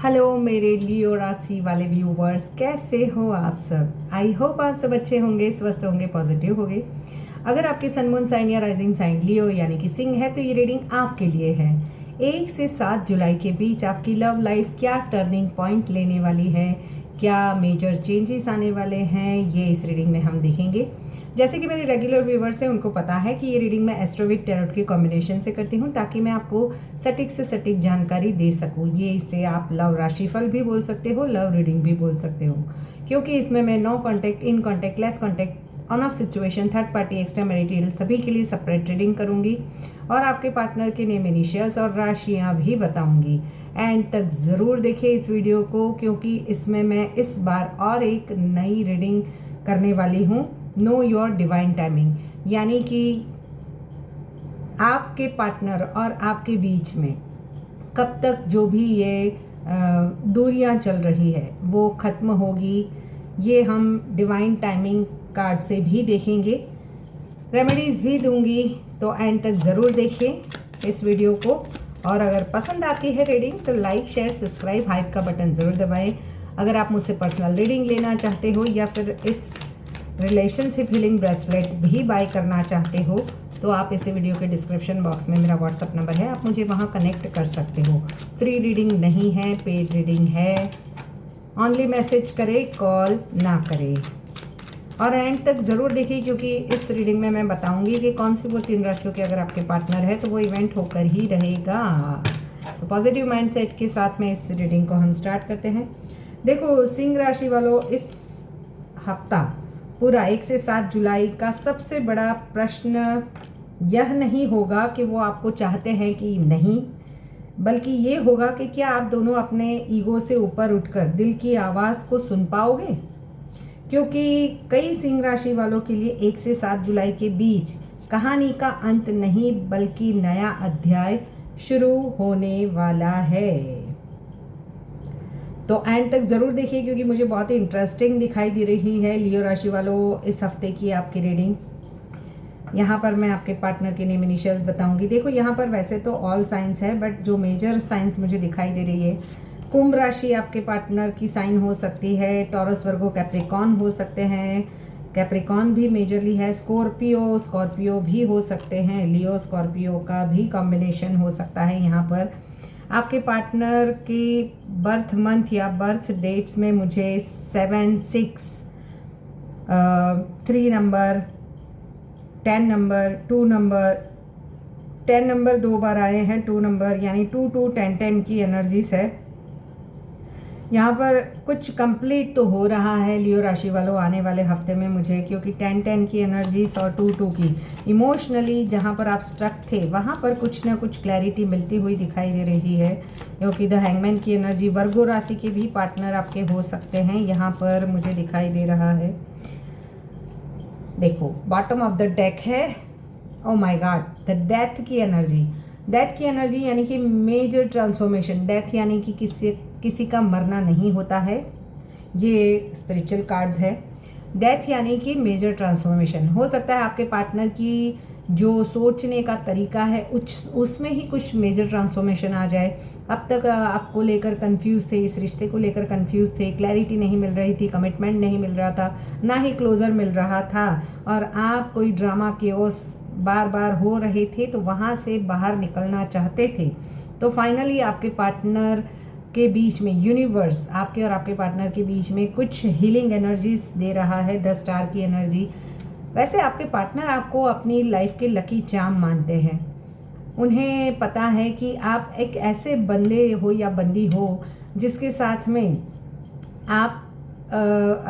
Hello मेरे लियो राशि वाले व्यूवर्स, कैसे हो आप सब। आई होप आप सब अच्छे होंगे, स्वस्थ होंगे, पॉजिटिव होंगे। अगर आपके सन मून साइन या राइजिंग साइन लियो यानी कि सिंह है तो ये रीडिंग आपके लिए है। 1 से 7 जुलाई के बीच आपकी लव लाइफ क्या टर्निंग पॉइंट लेने वाली है, क्या मेजर चेंजेस आने वाले हैं, ये इस रीडिंग में हम देखेंगे। जैसे कि मेरे रेगुलर व्यूवर्स हैं उनको पता है कि ये रीडिंग मैं एस्ट्रोविद टैरोट के कॉम्बिनेशन से करती हूँ ताकि मैं आपको सटीक से सटीक जानकारी दे सकूँ। ये इसे आप लव राशिफल भी बोल सकते हो, लव रीडिंग भी बोल सकते हो, क्योंकि इसमें मैं no contact, in contact, less contact, on off situation, third party, extra marital सभी के लिए सेपरेट रीडिंग करूँगी और आपके पार्टनर के नेम, इनिशियल्स और राशियाँ भी बताऊँगी। एंड तक ज़रूर देखिए इस वीडियो को, क्योंकि इसमें मैं इस बार और एक नई रीडिंग करने वाली हूँ, नो योर डिवाइन टाइमिंग, यानी कि आपके पार्टनर और आपके बीच में कब तक जो भी ये दूरियां चल रही है वो ख़त्म होगी, ये हम डिवाइन टाइमिंग कार्ड से भी देखेंगे, रेमेडीज़ भी दूंगी। तो एंड तक ज़रूर देखिए इस वीडियो को, और अगर पसंद आती है रीडिंग तो लाइक, शेयर, सब्सक्राइब, हाइप का बटन ज़रूर दबाएं। अगर आप मुझसे पर्सनल रीडिंग लेना चाहते हो या फिर इस रिलेशनशिप हीलिंग ब्रेसलेट भी बाय करना चाहते हो तो आप इस वीडियो के डिस्क्रिप्शन बॉक्स में मेरा व्हाट्सअप नंबर है, आप मुझे वहाँ कनेक्ट कर सकते हो। फ्री रीडिंग नहीं है, पेड रीडिंग है। ओनली मैसेज करें, कॉल ना करें। और एंड तक ज़रूर देखिए, क्योंकि इस रीडिंग में मैं बताऊंगी कि कौन सी वो 3 राशियों के अगर आपके पार्टनर है तो वो इवेंट होकर ही रहेगा। तो पॉजिटिव माइंडसेट के साथ में इस रीडिंग को हम स्टार्ट करते हैं। देखो सिंह राशि वालों, इस हफ्ता पूरा 1 से 7 जुलाई का सबसे बड़ा प्रश्न यह नहीं होगा कि वो आपको चाहते हैं कि नहीं, बल्कि ये होगा कि क्या आप दोनों अपने ईगो से ऊपर उठकर दिल की आवाज़ को सुन पाओगे। क्योंकि कई सिंह राशि वालों के लिए 1 से 7 जुलाई के बीच कहानी का अंत नहीं बल्कि नया अध्याय शुरू होने वाला है। तो एंड तक ज़रूर देखिए, क्योंकि मुझे बहुत ही इंटरेस्टिंग दिखाई दे रही है लियो राशि वालों इस हफ्ते की आपकी रीडिंग। यहाँ पर मैं आपके पार्टनर के नेम, इनिशियल्स बताऊंगी। देखो यहाँ पर वैसे तो ऑल साइंस है, बट जो मेजर साइंस मुझे दिखाई दे रही है, कुंभ राशि आपके पार्टनर की साइन हो सकती है, टॉरस, वर्गो, कैप्रिकॉन हो सकते हैं, कैप्रिकॉन भी मेजरली है, स्कॉर्पियो भी हो सकते हैं, लियो स्कॉर्पियो का भी कॉम्बिनेशन हो सकता है। यहाँ पर आपके पार्टनर की बर्थ मंथ या बर्थ डेट्स में मुझे 7, 6, 3 नंबर, 10 नंबर, 2 नंबर, 10 नंबर 2 बार आए हैं, 2 नंबर यानी 2, 2, 10, 10 की एनर्जीज है। यहाँ पर कुछ कंप्लीट तो हो रहा है लियो राशि वालों आने वाले हफ्ते में मुझे, क्योंकि 10, 10 की एनर्जीज और 2, 2 की इमोशनली जहाँ पर आप स्ट्रक थे वहाँ पर कुछ ना कुछ क्लैरिटी मिलती हुई दिखाई दे रही है। क्योंकि द हैंगमैन की एनर्जी, वर्गो राशि के भी पार्टनर आपके हो सकते हैं, यहाँ पर मुझे दिखाई दे रहा है। देखो बॉटम ऑफ द डेक है, oh my God, the death की एनर्जी। डेथ की एनर्जी यानी कि मेजर ट्रांसफॉर्मेशन। डेथ यानी कि किसी का मरना नहीं होता है, ये स्पिरिचुअल कार्ड्स है। डेथ यानी कि मेजर ट्रांसफॉर्मेशन हो सकता है। आपके पार्टनर की जो सोचने का तरीका है उसमें ही कुछ मेजर ट्रांसफॉर्मेशन आ जाए। अब तक आपको लेकर कंफ्यूज थे, इस रिश्ते को लेकर कंफ्यूज थे, क्लैरिटी नहीं मिल रही थी, कमिटमेंट नहीं मिल रहा था, ना ही क्लोजर मिल रहा था, और आप कोई ड्रामा केओस बार बार हो रहे थे तो वहाँ से बाहर निकलना चाहते थे। तो फाइनली आपके पार्टनर के बीच में यूनिवर्स आपके और आपके पार्टनर के बीच में कुछ हीलिंग एनर्जीज दे रहा है, 10 स्टार की एनर्जी। वैसे आपके पार्टनर आपको अपनी लाइफ के लकी चार्म मानते हैं। उन्हें पता है कि आप एक ऐसे बंदे हो या बंदी हो जिसके साथ में आप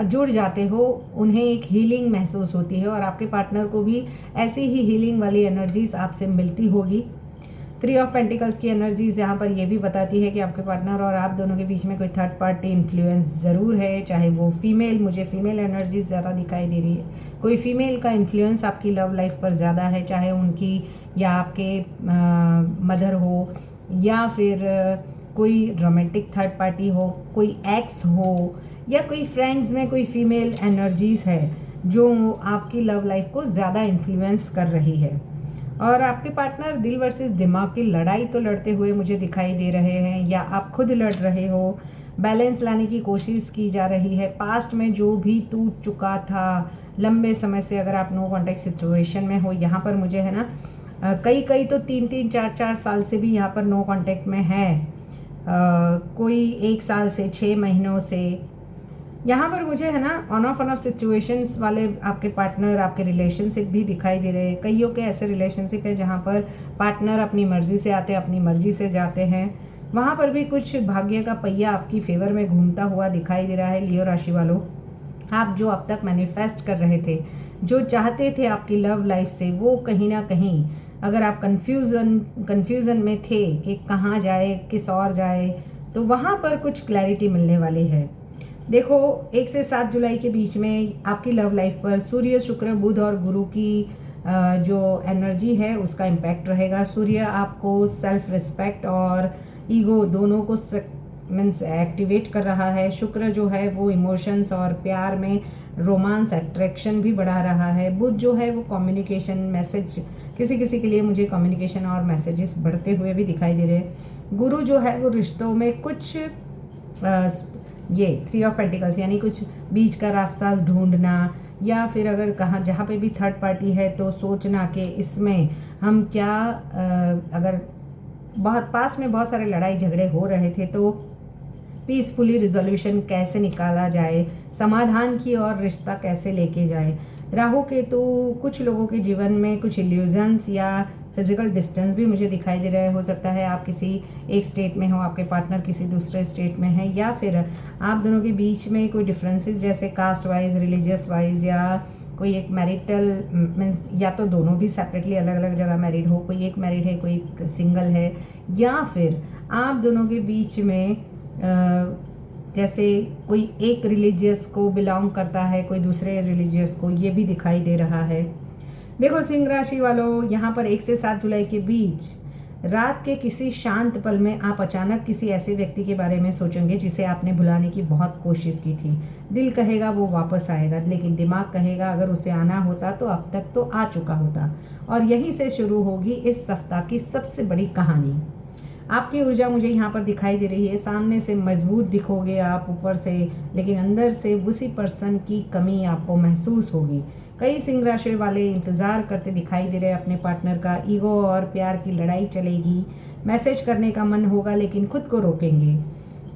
जुड़ जाते हो, उन्हें एक हीलिंग महसूस होती है, और आपके पार्टनर को भी ऐसी ही हीलिंग वाली एनर्जीज आपसे मिलती होगी। 3 ऑफ पेंटिकल्स की एनर्जीज यहाँ पर ये भी बताती है कि आपके पार्टनर और आप दोनों के बीच में कोई थर्ड पार्टी इन्फ्लुएंस ज़रूर है, चाहे वो फीमेल, मुझे फीमेल एनर्जीज ज़्यादा दिखाई दे रही है। कोई फीमेल का इन्फ्लुएंस आपकी लव लाइफ पर ज़्यादा है, चाहे उनकी या आपके मदर हो, या फिर कोई रोमांटिक थर्ड पार्टी हो, कोई एक्स हो, या कोई फ्रेंड्स में कोई फीमेल एनर्जीज है जो आपकी लव लाइफ को ज़्यादा इन्फ्लुएंस कर रही है। और आपके पार्टनर दिल वर्सेस दिमाग की लड़ाई तो लड़ते हुए मुझे दिखाई दे रहे हैं, या आप खुद लड़ रहे हो। बैलेंस लाने की कोशिश की जा रही है। पास्ट में जो भी टूट चुका था लंबे समय से, अगर आप नो कॉन्टैक्ट सिचुएशन में हो, यहाँ पर मुझे है ना कई कई तो 3-3 4-4 साल से भी यहाँ पर नो कॉन्टैक्ट में है। कोई 1 साल से, 6 महीनों से। यहाँ पर मुझे है ना ऑन ऑफ सिचुएशंस वाले आपके पार्टनर, आपके रिलेशनशिप भी दिखाई दे रहे हैं। कईयों के ऐसे रिलेशनशिप है जहाँ पर पार्टनर अपनी मर्ज़ी से आते हैं, अपनी मर्ज़ी से जाते हैं। वहाँ पर भी कुछ भाग्य का पहिया आपकी फेवर में घूमता हुआ दिखाई दे रहा है। लियो राशि वालों, आप जो अब तक मैनिफेस्ट कर रहे थे, जो चाहते थे आपकी लव लाइफ से, वो कहीं ना कहीं अगर आप कन्फ्यूज़न में थे कि कहाँ जाए, किस और जाए, तो वहाँ पर कुछ क्लैरिटी मिलने वाली है। देखो, 1 से 7 जुलाई के बीच में आपकी लव लाइफ पर सूर्य, शुक्र, बुध और गुरु की जो एनर्जी है उसका इम्पैक्ट रहेगा। सूर्य आपको सेल्फ रिस्पेक्ट और ईगो दोनों को मीन्स एक्टिवेट कर रहा है। शुक्र जो है वो इमोशंस और प्यार में रोमांस, अट्रैक्शन भी बढ़ा रहा है। बुध जो है वो कम्युनिकेशन, मैसेज, किसी किसी के लिए मुझे कम्युनिकेशन और मैसेजेस बढ़ते हुए भी दिखाई दे रहे हैं। गुरु जो है वो रिश्तों में कुछ ये 3 ऑफ पेंटिकल्स यानी कुछ बीच का रास्ता ढूंढना, या फिर अगर कहाँ जहाँ पे भी थर्ड पार्टी है तो सोचना कि इसमें हम क्या अगर बहुत पास में बहुत सारे लड़ाई झगड़े हो रहे थे तो पीसफुली रिजोल्यूशन कैसे निकाला जाए, समाधान की और रिश्ता कैसे लेके जाए। राहु केतु कुछ लोगों के जीवन में कुछ इल्यूजन्स या फिजिकल डिस्टेंस भी मुझे दिखाई दे रहा है। हो सकता है आप किसी एक स्टेट में हो, आपके पार्टनर किसी दूसरे स्टेट में है, या फिर आप दोनों के बीच में कोई डिफरेंसेस जैसे कास्ट वाइज, रिलीजियस वाइज, या कोई एक मैरिटल मीन्स या तो दोनों भी सेपरेटली अलग अलग जगह मैरिड हो, कोई एक मैरिड है, कोई एक सिंगल है, या फिर आप दोनों के बीच में जैसे कोई एक रिलीजियस को बिलोंग करता है, कोई दूसरे रिलीजियस को, ये भी दिखाई दे रहा है। देखो सिंह राशि वालों, यहाँ पर 1 से 7 जुलाई के बीच रात के किसी शांत पल में आप अचानक किसी ऐसे व्यक्ति के बारे में सोचेंगे जिसे आपने भुलाने की बहुत कोशिश की थी। दिल कहेगा वो वापस आएगा, लेकिन दिमाग कहेगा अगर उसे आना होता तो अब तक तो आ चुका होता। और यहीं से शुरू होगी इस सप्ताह की सबसे बड़ी कहानी। आपकी ऊर्जा मुझे यहाँ पर दिखाई दे रही है। सामने से मजबूत दिखोगे आप ऊपर से, लेकिन अंदर से उसी पर्सन की कमी आपको महसूस होगी। कई सिंह राशि वाले इंतज़ार करते दिखाई दे रहे हैं अपने पार्टनर का। ईगो और प्यार की लड़ाई चलेगी। मैसेज करने का मन होगा लेकिन खुद को रोकेंगे।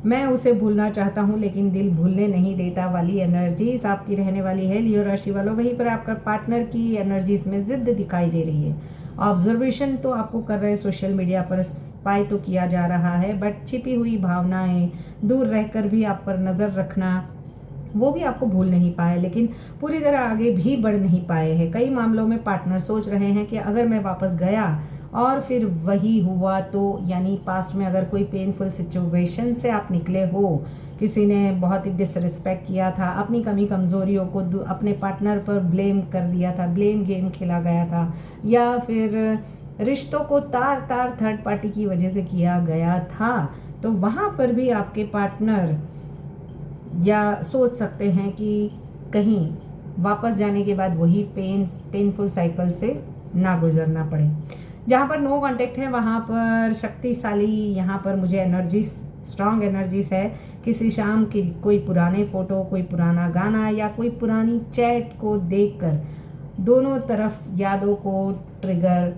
मैं उसे भूलना चाहता हूँ लेकिन दिल भूलने नहीं देता वाली एनर्जीज आपकी रहने वाली है लियो राशि वालों। वहीं पर आपका पार्टनर की एनर्जीज में जिद्द दिखाई दे रही है। ऑब्जर्वेशन तो आपको कर रहे हैं, सोशल मीडिया पर स्पाई तो किया जा रहा है, बट छिपी हुई भावनाएं, दूर रहकर भी आप पर नज़र रखना, वो भी आपको भूल नहीं पाए, लेकिन पूरी तरह आगे भी बढ़ नहीं पाए हैं। कई मामलों में पार्टनर सोच रहे हैं कि अगर मैं वापस गया और फिर वही हुआ तो, यानी पास्ट में अगर कोई पेनफुल सिचुएशन से आप निकले हो, किसी ने बहुत ही डिसरिस्पेक्ट किया था, अपनी कमी कमज़ोरियों को अपने पार्टनर पर ब्लेम कर दिया था, ब्लेम गेम खेला गया था, या फिर रिश्तों को तार तार थर्ड पार्टी की वजह से किया गया था, तो वहाँ पर भी आपके पार्टनर या सोच सकते हैं कि कहीं वापस जाने के बाद वही पेनफुल साइकिल से ना गुजरना पड़े। जहाँ पर नो कांटेक्ट है वहाँ पर शक्तिशाली, यहाँ पर मुझे एनर्जी, स्ट्रॉन्ग एनर्जीज है। किसी शाम की कोई पुराने फ़ोटो, कोई पुराना गाना या कोई पुरानी चैट को देखकर दोनों तरफ यादों को ट्रिगर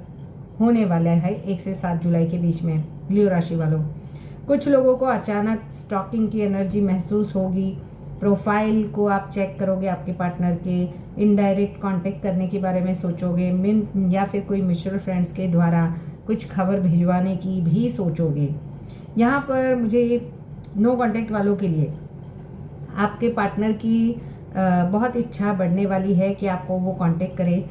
होने वाला है 1 से 7 जुलाई के बीच में लियो राशि वालों। कुछ लोगों को अचानक स्टॉकिंग की एनर्जी महसूस होगी। प्रोफाइल को आप चेक करोगे आपके पार्टनर के, इनडायरेक्ट कांटेक्ट करने के बारे में सोचोगे, या फिर कोई म्यूचुअल फ्रेंड्स के द्वारा कुछ खबर भिजवाने की भी सोचोगे। यहाँ पर मुझे नो कांटेक्ट वालों के लिए आपके पार्टनर की बहुत इच्छा बढ़ने वाली है कि आपको वो कांटेक्ट करे।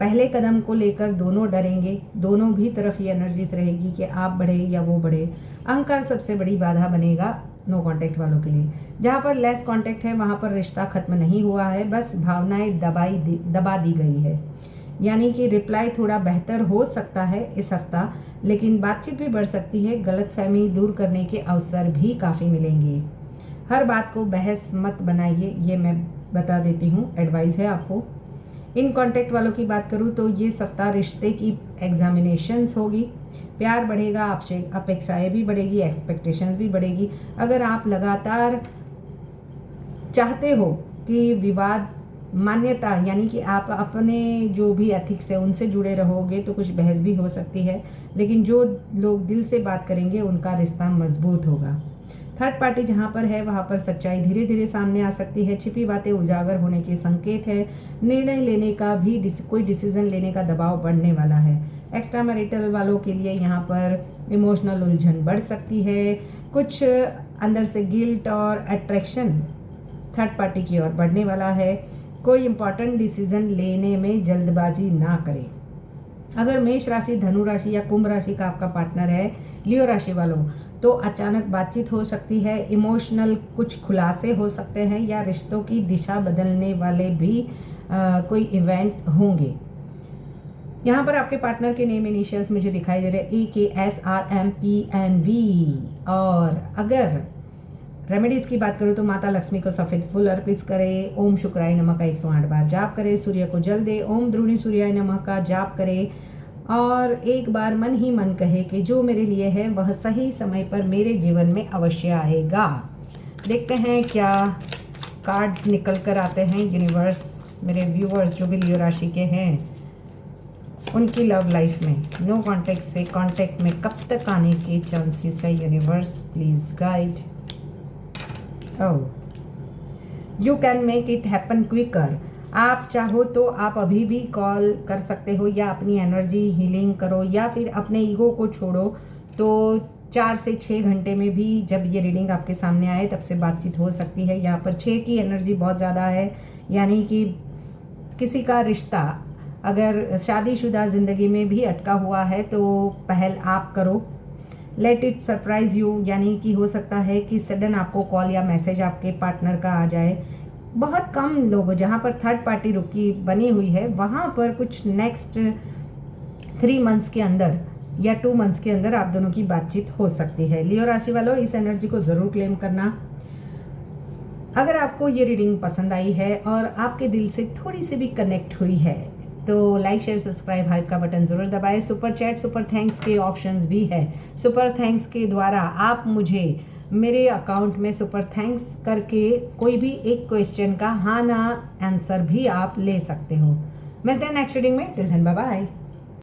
पहले कदम को लेकर दोनों डरेंगे, दोनों भी तरफ ये एनर्जीज रहेगी कि आप बढ़े या वो बढ़े। अहंकार सबसे बड़ी बाधा बनेगा नो कांटेक्ट वालों के लिए। जहाँ पर लेस कांटेक्ट है वहाँ पर रिश्ता खत्म नहीं हुआ है, बस भावनाएं दबा दी गई है। यानी कि रिप्लाई थोड़ा बेहतर हो सकता है इस हफ्ता, लेकिन बातचीत भी बढ़ सकती है। गलतफहमी दूर करने के अवसर भी काफ़ी मिलेंगे। हर बात को बहस मत बनाइए, ये मैं बता देती हूँ, एडवाइस है आपको। इन कांटेक्ट वालों की बात करूँ तो ये सप्ताह रिश्ते की एग्जामिनेशंस होगी, प्यार बढ़ेगा, आपसे अपेक्षाएं भी बढ़ेगी, एक्सपेक्टेशंस भी बढ़ेगी। अगर आप लगातार चाहते हो कि विवाद मान्यता यानी कि आप अपने जो भी एथिक्स है उनसे जुड़े रहोगे तो कुछ बहस भी हो सकती है, लेकिन जो लोग दिल से बात करेंगे उनका रिश्ता मजबूत होगा। थर्ड पार्टी जहाँ पर है वहाँ पर सच्चाई धीरे धीरे सामने आ सकती है, छिपी बातें उजागर होने के संकेत है, निर्णय लेने का भी कोई डिसीजन लेने का दबाव बढ़ने वाला है। एक्स्ट्रा मैरिटल वालों के लिए यहाँ पर इमोशनल उलझन बढ़ सकती है, कुछ अंदर से गिल्ट और अट्रैक्शन थर्ड पार्टी की ओर बढ़ने वाला है। कोई इंपॉर्टेंट डिसीजन लेने में जल्दबाजी ना करें। अगर मेष राशि, धनु राशि या कुंभ राशि का आपका पार्टनर है, लियो राशि वालों, तो अचानक बातचीत हो सकती है, इमोशनल कुछ खुलासे हो सकते हैं या रिश्तों की दिशा बदलने वाले भी कोई इवेंट होंगे। यहाँ पर आपके पार्टनर के नेम इनिशियल्स मुझे दिखाई दे रहे हैं AKSRMPNV। और अगर रेमेडीज़ की बात करूँ तो माता लक्ष्मी को सफ़ेद फूल अर्पित करें, ओम शुक्राय नमः का 108 बार जाप करें, सूर्य को जल दे, ओम द्रोणी सूर्याय नमः का जाप करें और एक बार मन ही मन कहे कि जो मेरे लिए है वह सही समय पर मेरे जीवन में अवश्य आएगा। देखते हैं क्या कार्ड्स निकल कर आते हैं। यूनिवर्स, मेरे व्यूअर्स जो भी लियो राशि के हैं उनकी लव लाइफ में नो कॉन्टैक्ट से कॉन्टैक्ट में कब तक आने के चांसेस है। Universe please guide. You can make it happen quicker. आप चाहो तो आप अभी भी कॉल कर सकते हो या अपनी एनर्जी हीलिंग करो या फिर अपने ईगो को छोड़ो, तो 4 से 6 घंटे में भी जब ये रीडिंग आपके सामने आए तब से बातचीत हो सकती है। यहाँ पर 6 की एनर्जी बहुत ज़्यादा है, यानी कि किसी का रिश्ता अगर शादीशुदा ज़िंदगी में भी अटका हुआ है तो पहल आप करो। लेट इट सरप्राइज़ यू, यानी कि हो सकता है कि सडन आपको कॉल या मैसेज आपके पार्टनर का आ जाए। बहुत कम लोग जहाँ पर थर्ड पार्टी रुकी बनी हुई है वहाँ पर कुछ नेक्स्ट 3 मंथ्स के अंदर या 2 मंथ्स के अंदर आप दोनों की बातचीत हो सकती है। लियो राशि वालों, इस एनर्जी को ज़रूर क्लेम करना। अगर आपको ये रीडिंग पसंद आई है और आपके दिल से थोड़ी सी भी कनेक्ट हुई है तो लाइक शेयर सब्सक्राइब हाइप का बटन ज़रूर दबाएं। सुपर चैट सुपर थैंक्स के ऑप्शंस भी है। सुपर थैंक्स के द्वारा आप मुझे मेरे अकाउंट में सुपर थैंक्स करके कोई भी एक क्वेश्चन का हाँ ना आंसर भी आप ले सकते हो। मिलते हैं नेक्स्ट रीडिंग में। Till then bye bye.